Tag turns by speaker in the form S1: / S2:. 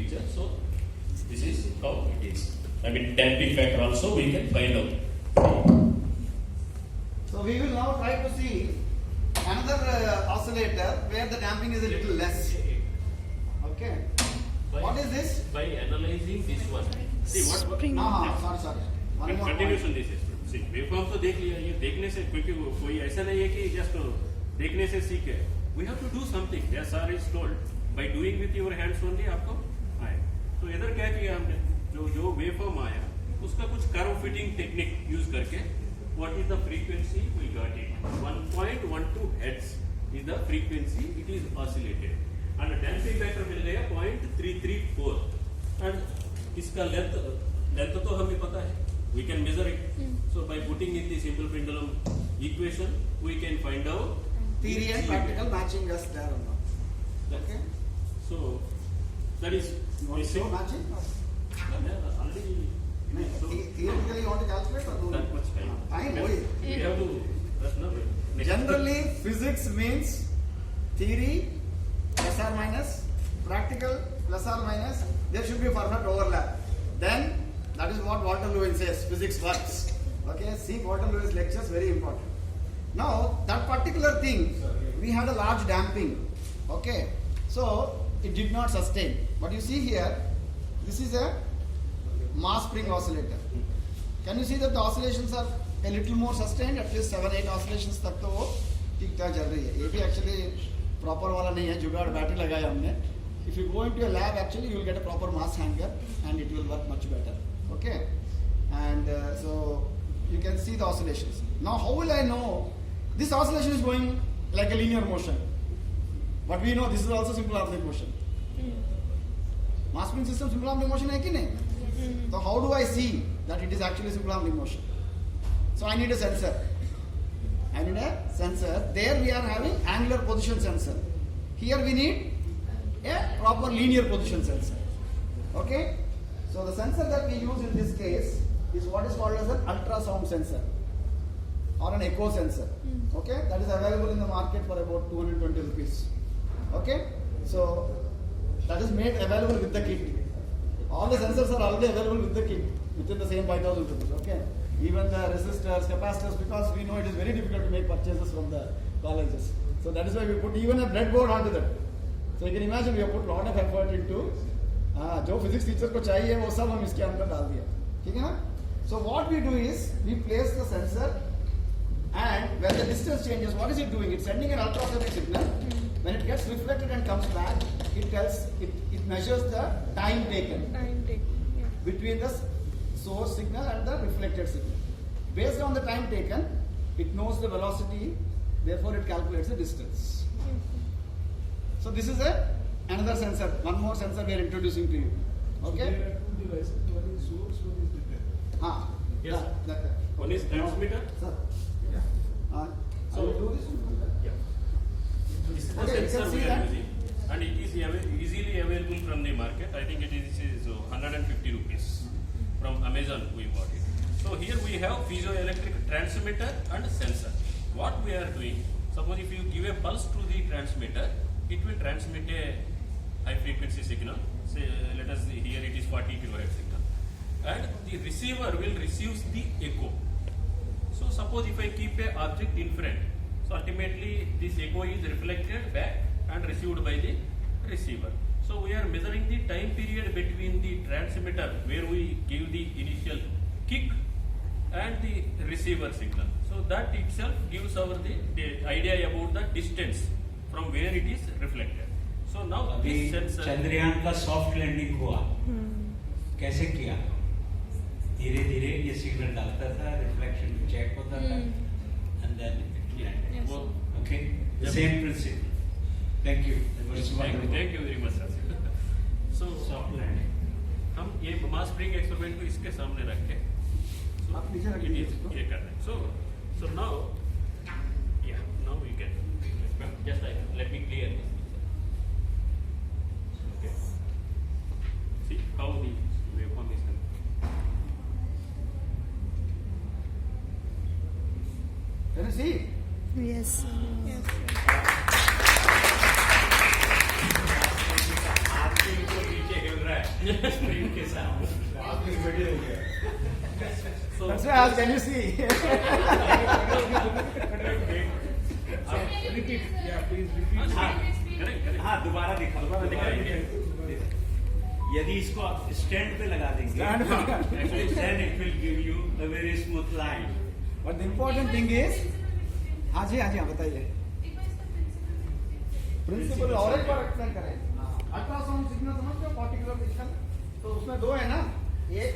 S1: picture. So this is how it is. I mean, damping factor also we can find out.
S2: So we will now try to see another oscillator where the damping is a little less. Okay. What is this?
S1: By analyzing this one. See what?
S2: Sorry. One more
S1: Continuation
S2: point.
S1: this is. See, waveform तो देख लिया, ये देखने से क्योंकि कोई ऐसा नहीं है कि जस्ट देखने से सीखे. We have to do something. There sir is told by doing with your hands only आपको आए. तो इधर क्या किया हमने? जो वेवफॉर्म आया, उसका कुछ कर्व फिटिंग टेक्निक यूज करके what is the frequency we got it. 1.12 hertz is the frequency it is oscillated. And damping factor मिल गया 0.334. And इसका length तो हमें पता है. We can measure it. So by putting in the simple pendulum equation, we can find out
S2: Theory and practical matching us there or not. Okay.
S1: So that is
S2: So matching?
S1: already.
S2: Theoretically you want to calculate or no?
S1: That much time.
S2: Time,
S1: We have to. That's not it.
S2: Generally, physics means theory plus or minus, practical plus or minus. There should be perfect overlap. Then that is what Walter Lewis says. Physics works. Okay, see Walter Lewis lectures, very important. Now that particular thing, we had a large damping. Okay, so it did not sustain. But you see here, this is a mass spring oscillator. Can you see that the oscillations are a little more sustained? At least 7-8 oscillations तक तो वो ठीक ठाक चल रही है. ये भी actually proper वाला नहीं है, जुगाड़ बैटरी लगाया हमने. If you go into a lab, actually you will get a proper mass hanger and it will work much better. Okay, and so you can see the oscillations. Now how will I know this oscillation is going like a linear motion? But we know this is also simple harmonic motion. Mass spring system simple harmonic motion है कि नहीं? So how do I see that it is actually simple harmonic motion? So I need a sensor. There we are having angular position sensor. Here we need a proper linear position sensor. Okay? So the sensor that we use in this case is what is called as an ultrasound sensor or an echo sensor. Okay? That is available in the market for about 220 rupees. Okay? So that is made available with the kit. All the sensors are already available with the kit within the same 5,000 rupees. Okay? Even the resistors, capacitors, because we know it is very difficult to make purchases from the colleges. So that is why we put even a breadboard onto that. So you can imagine we have put a lot of effort into जो physics teacher को चाहिए वो सब हम इसके अंदर डाल दिया. ठीक है ना? So what we do is we place the sensor and when the distance changes, what is it doing? It's sending an ultrasonic signal. When it gets reflected and comes back, it measures the time taken between the source signal and the reflected signal. Based on the time taken, it knows the velocity, therefore it calculates the distance. So this is another sensor, one more sensor we are introducing to you. Okay?
S3: So there are two devices, one is source, one is detector.
S1: Yes. One is transmitter.
S2: Sir.
S3: Yeah.
S2: So we do this?
S1: Yeah. This is the
S2: Okay, you
S1: sensor
S2: can see
S1: we are
S2: that.
S1: using, and it is easily available from the market. I think it is 150 rupees from Amazon. We bought it. So here we have piezoelectric transmitter and sensor. What we are doing? Suppose if you give a pulse to the transmitter, it will transmit a high frequency signal. Say, let us see, here it is 40 kilohertz signal, and the receiver will receive the echo. So suppose if I keep a object in front, so ultimately this echo is reflected back and received by the receiver. So we are measuring the time period between the transmitter where we give the initial kick and the receiver signal. So that itself gives our the idea about the distance from where it is reflected. So now this sensor.
S4: Chandrayaan का soft landing हुआ, कैसे किया? धीरे धीरे ये signal डालता था, reflection check होता था, and then it landed. Okay, the same principle. Thank you.
S1: Thank you very much, sir. So
S4: Soft landing.
S1: हम ये मास स्प्रिंग एक्सपेरिमेंट को इसके सामने रख के
S2: आप नीचे रखिए इसको.
S1: ये कर रहे हैं. So now we can just let me clear this. Okay. See how the waveform is coming.
S2: Can you see?
S5: Yes.
S1: हाथ से ऊपर नीचे हिल रहा है.
S4: स्प्रिंग के साथ।
S1: So,
S2: That's why I asked, can you see?
S3: Repeat. Yeah, please repeat.
S4: हाँ,
S1: correct, correct.
S4: हाँ, दोबारा दिखाएंगे। यदि इसको आप स्टैंड पे लगा देंगे,
S2: Stand पे लगा
S1: देंगे।
S4: then it will give you a very smooth line.
S2: But the important thing is, हाँ जी हाँ बताइए। प्रिंसिपल और एक बार एक्सप्लेन करें। अल्ट्रासाउंड सिग्नल समझते हो, पार्टिकुलर सिग्नल, तो उसमें दो है ना, एक